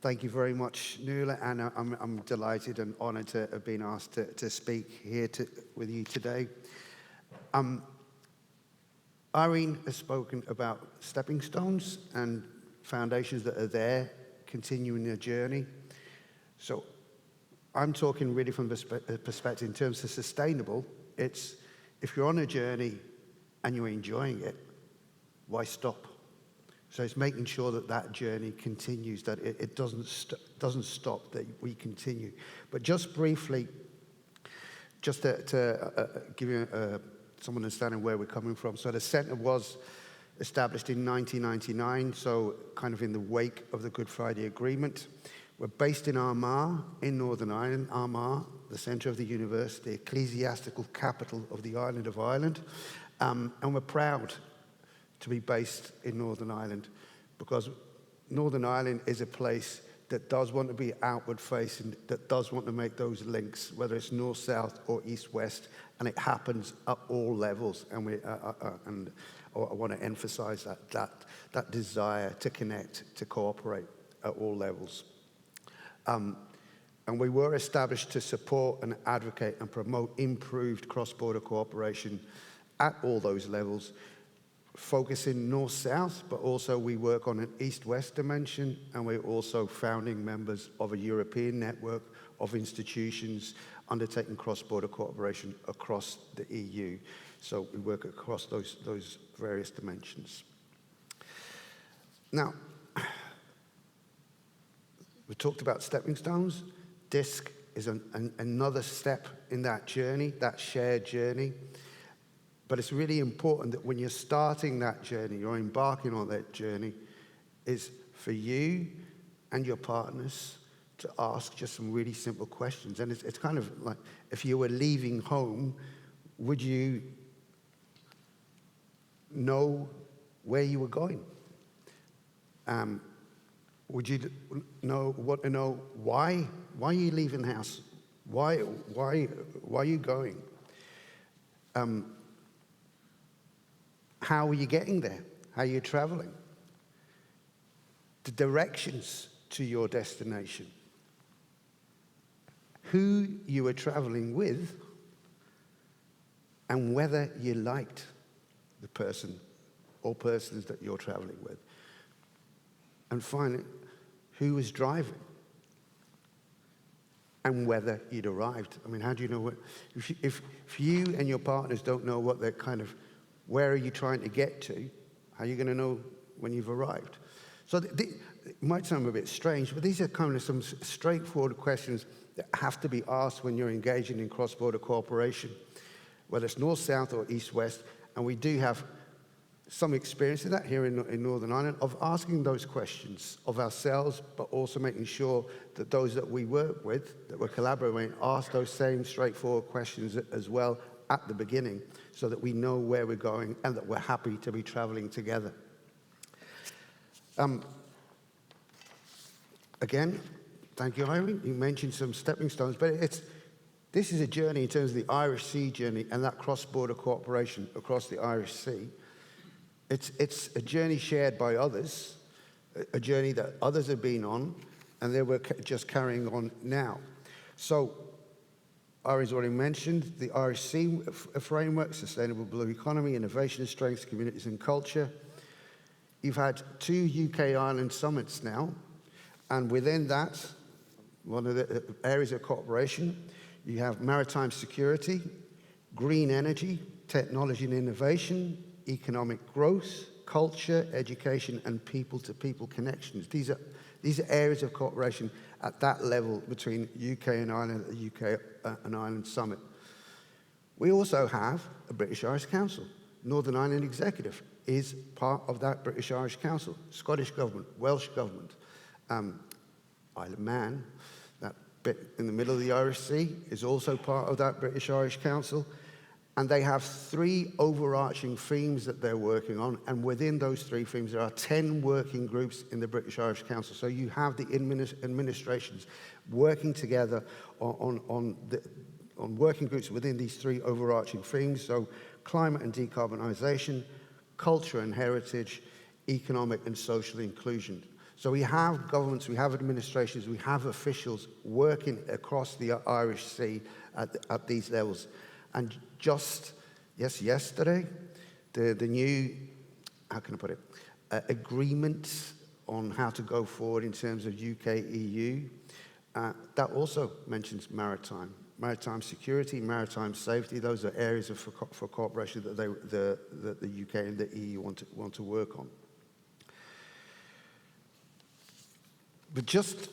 Thank you very much, Nuala, and I'm delighted and honoured to have been asked to speak here with you today. Irene has spoken about stepping stones and foundations that are there, continuing their journey. So I'm talking really from the perspective in terms of sustainable. It's if you're on a journey and you're enjoying it, why stop? So it's making sure that that journey continues, that it doesn't stop, that we continue. But just briefly, just to give you some understanding where we're coming from. So the centre was established in 1999, so kind of in the wake of the Good Friday Agreement. We're based in Armagh, in Northern Ireland. Armagh, the centre of the university, ecclesiastical capital of the island of Ireland. And we're proud to be based in Northern Ireland, because Northern Ireland is a place that does want to be outward facing, that does want to make those links, whether it's north-south or east-west, and it happens at all levels. And I want to emphasise that desire to connect, to cooperate at all levels. And we were established to support and advocate and promote improved cross-border cooperation at all those levels, focusing north-south, but also we work on an east-west dimension, and we're also founding members of a European network of institutions undertaking cross-border cooperation across the EU. So we work across those various dimensions. Now, we talked about stepping stones. DISC is another step in that journey, that shared journey. But it's really important that when you're starting that journey, you're embarking on that journey, is for you and your partners to ask just some really simple questions. And it's kind of like, if you were leaving home, would you know where you were going? Would you want to know why? Why are you leaving the house? Why are you going? How are you getting there? How are you traveling? The directions to your destination. Who you were traveling with, and whether you liked the person or persons that you're traveling with. And finally, who was driving, and whether you'd arrived. I mean, how do you know what? If you and your partners don't know what they're kind of, where are you trying to get to, how are you going to know when you've arrived? So it might sound a bit strange, but these are kind of some straightforward questions that have to be asked when you're engaging in cross-border cooperation, whether it's north-south or east-west. And we do have some experience in that here in Northern Ireland, of asking those questions of ourselves, but also making sure that those that we work with, that we're collaborating, ask those same straightforward questions as well at the beginning, so that we know where we're going and that we're happy to be traveling together. Again, thank you, Irene. You mentioned some stepping stones, but this is a journey in terms of the Irish Sea journey and that cross-border cooperation across the Irish Sea. It's a journey shared by others, a journey that others have been on, and they were just carrying on now. So, Irene's already mentioned the Irish Sea framework, sustainable blue economy, innovation and strengths, communities and culture. You've had 2 UK-Ireland summits now, and within that, one of the areas of cooperation, you have maritime security, green energy, technology and innovation, economic growth, culture, education, and people-to-people connections. These are areas of cooperation at that level between UK and Ireland, at the UK and Ireland Summit. We also have a British-Irish Council. Northern Ireland Executive is part of that British-Irish Council. Scottish Government, Welsh Government, Isle of Man, that bit in the middle of the Irish Sea, is also part of that British-Irish Council. And they have 3 overarching themes that they're working on. And within those 3 themes, there are 10 working groups in the British-Irish Council. So you have the administrations working together on working groups within these 3 overarching themes. So climate and decarbonisation, culture and heritage, economic and social inclusion. So we have governments, we have administrations, we have officials working across the Irish Sea at these levels. And just, yesterday, the new, how can I put it, agreement on how to go forward in terms of UK-EU, that also mentions maritime security, maritime safety. Those are areas for cooperation that the UK and the EU want to work on. But just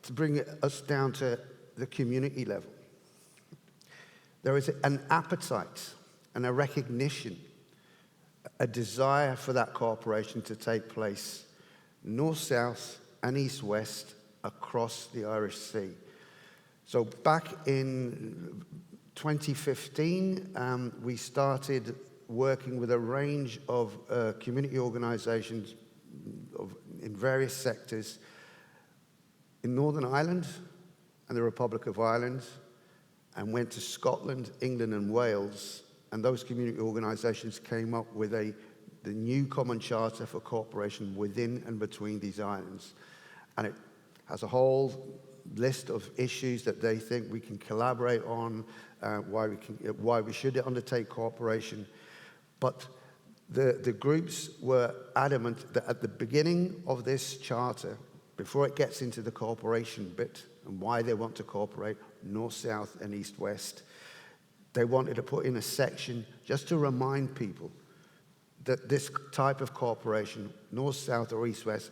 to bring us down to the community level, there is an appetite and a recognition, a desire for that cooperation to take place north-south and east-west across the Irish Sea. So back in 2015, we started working with a range of community organisations in various sectors in Northern Ireland and the Republic of Ireland, and went to Scotland, England and Wales, and those community organisations came up with the new Common Charter for cooperation within and between these islands. And it has a whole list of issues that they think we can collaborate on, why we should undertake cooperation. But the groups were adamant that at the beginning of this charter, before it gets into the cooperation bit and why they want to cooperate, north-south and east-west, they wanted to put in a section just to remind people that this type of cooperation, north-south or east-west,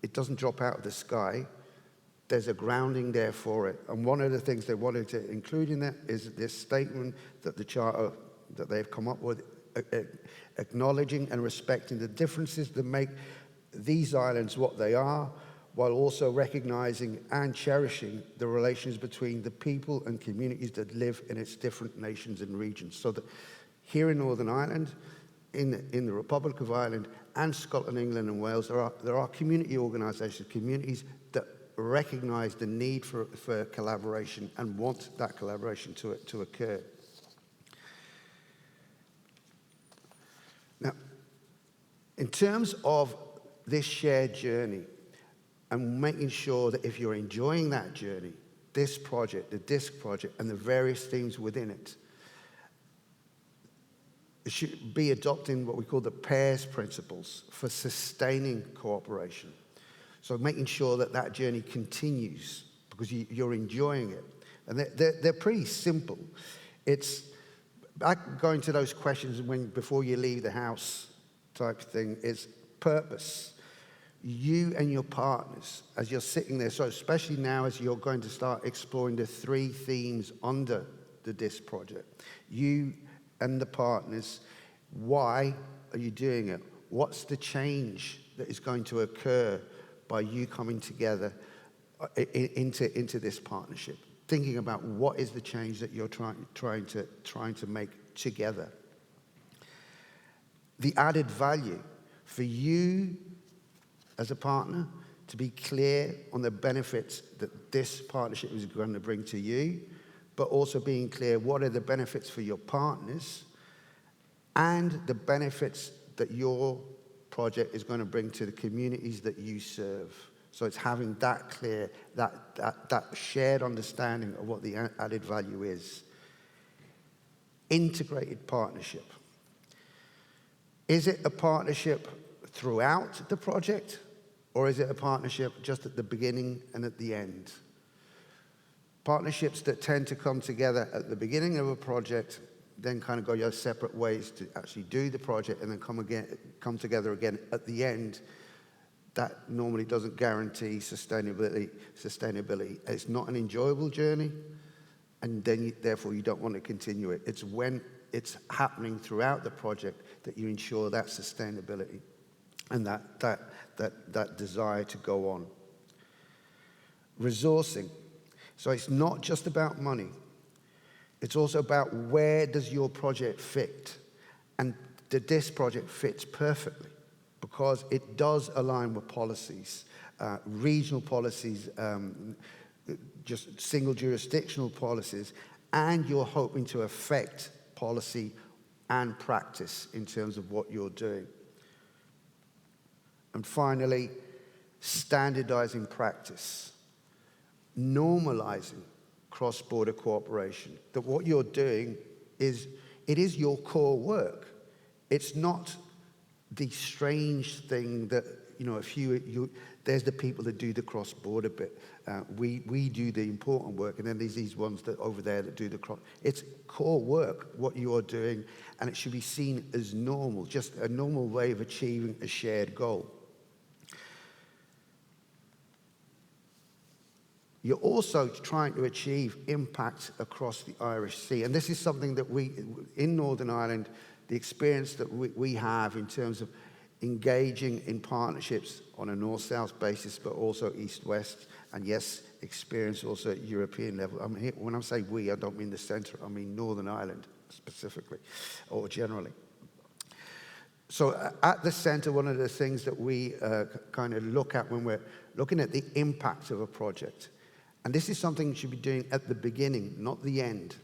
it doesn't drop out of the sky. There's a grounding there for it. And one of the things they wanted to include in that is this statement that the charter that they've come up with, acknowledging and respecting the differences that make these islands what they are, while also recognizing and cherishing the relations between the people and communities that live in its different nations and regions. So that here in Northern Ireland, in the Republic of Ireland, and Scotland, England and Wales, there are community organisations, communities that recognise the need for collaboration and want that collaboration to occur. Now, in terms of this shared journey, and making sure that if you're enjoying that journey, this project, the DISC project, and the various themes within it, it should be adopting what we call the PAIRS principles for sustaining cooperation. So making sure that that journey continues because you're enjoying it. And they're pretty simple. It's back going to those questions before you leave the house type thing, is purpose. You and your partners, as you're sitting there, so especially now as you're going to start exploring the 3 themes under the DISC project, you and the partners, why are you doing it? What's the change that is going to occur by you coming together into this partnership? Thinking about what is the change that you're trying to make together. The added value for you as a partner to be clear on the benefits that this partnership is going to bring to you, but also being clear what are the benefits for your partners and the benefits that your project is going to bring to the communities that you serve. So it's having that clear, that shared understanding of what the added value is. Integrated partnership. Is it a partnership throughout the project, or is it a partnership just at the beginning and at the end? Partnerships that tend to come together at the beginning of a project then kind of go your separate ways to actually do the project and then come together again at the end, that normally doesn't guarantee sustainability. It's not an enjoyable journey, and then therefore you don't want to continue it. It's when it's happening throughout the project that you ensure that sustainability and that desire to go on. Resourcing. So it's not just about money. It's also about where does your project fit. And the DISC project fits perfectly because it does align with policies, regional policies, just single jurisdictional policies, and you're hoping to affect policy and practice in terms of what you're doing. And finally, standardizing practice, normalizing cross-border cooperation, that what you're doing is, it is your core work. It's not the strange thing that, there's the people that do the cross-border bit. We do the important work, and then there's these ones that over there that do the cross. It's core work, what you are doing, and it should be seen as normal, just a normal way of achieving a shared goal. You're also trying to achieve impact across the Irish Sea, and this is something that we, in Northern Ireland, the experience that we have in terms of engaging in partnerships on a north-south basis, but also east-west, and yes, experience also at European level. When I say we, I don't mean the centre, I mean Northern Ireland specifically, or generally. So at the centre, one of the things that we kind of look at when we're looking at the impact of a project, and this is something you should be doing at the beginning, not the end,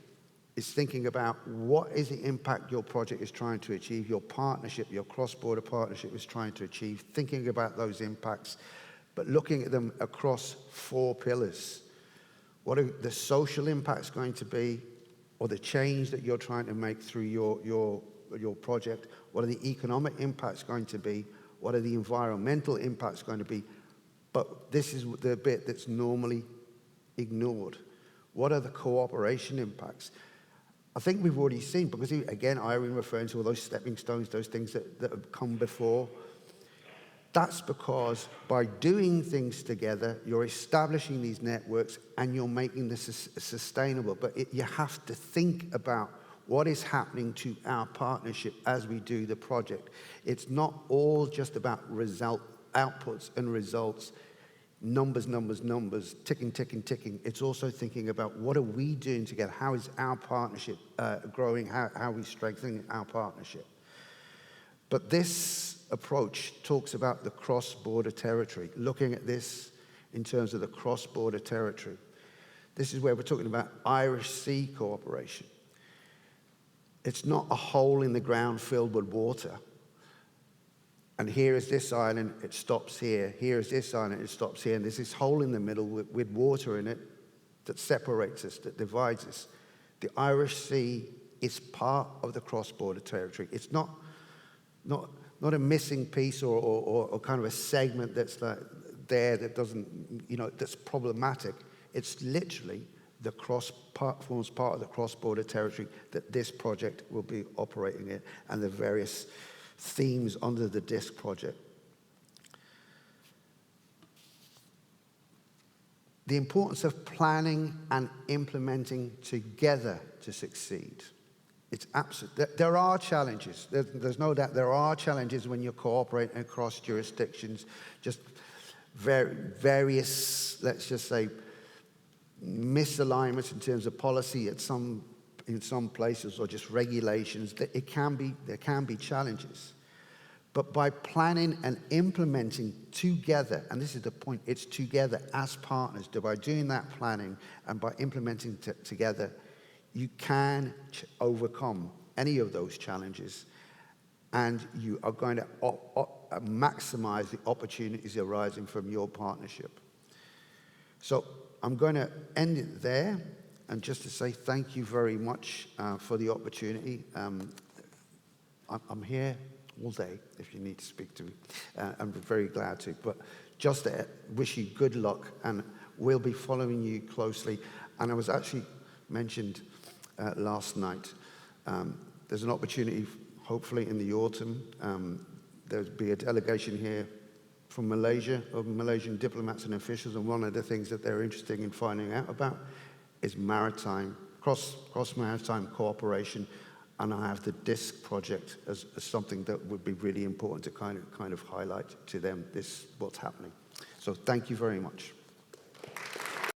is thinking about what is the impact your project is trying to achieve, your partnership, your cross-border partnership is trying to achieve, thinking about those impacts, but looking at them across 4 pillars. What are the social impacts going to be, or the change that you're trying to make through your project? What are the economic impacts going to be? What are the environmental impacts going to be? But this is the bit that's normally ignored. What are the cooperation impacts? I think we've already seen, because again, Irene referring to all those stepping stones, those things that have come before. That's because by doing things together, you're establishing these networks and you're making this sustainable. But you have to think about what is happening to our partnership as we do the project. It's not all just about outputs and results. Numbers, ticking. It's also thinking about what are we doing together? How is our partnership growing? How are we strengthening our partnership? But this approach talks about the cross-border territory, looking at this in terms of the cross-border territory. This is where we're talking about Irish Sea cooperation. It's not a hole in the ground filled with water. And here is this island, it stops here. Here is this island, it stops here. And there's this hole in the middle with water in it that separates us, that divides us. The Irish Sea is part of the cross-border territory. It's not a missing piece or kind of a segment that's like there that doesn't, that's problematic. It's literally forms part of the cross-border territory that this project will be operating in, and the various themes under the DISC project. The importance of planning and implementing together to succeed. It's absolute. There are challenges. There's no doubt there are challenges when you're cooperating across jurisdictions. Just various, let's just say, misalignments in terms of policy in some places, or just regulations. There can be challenges. But by planning and implementing together, and this is the point, it's together as partners, by doing that planning and by implementing together, you can overcome any of those challenges, and you are going to maximize the opportunities arising from your partnership. So I'm going to end it there, and just to say thank you very much for the opportunity. I'm here all day if you need to speak to me. I'm very glad to. But just to wish you good luck, and we'll be following you closely. And I was actually mentioned last night. There's an opportunity, hopefully in the autumn. There'll be a delegation here from Malaysia, of Malaysian diplomats and officials, and one of the things that they're interested in finding out about is cross-maritime cooperation. And I have the DISC project as something that would be really important to kind of highlight to them what's happening. So thank you very much.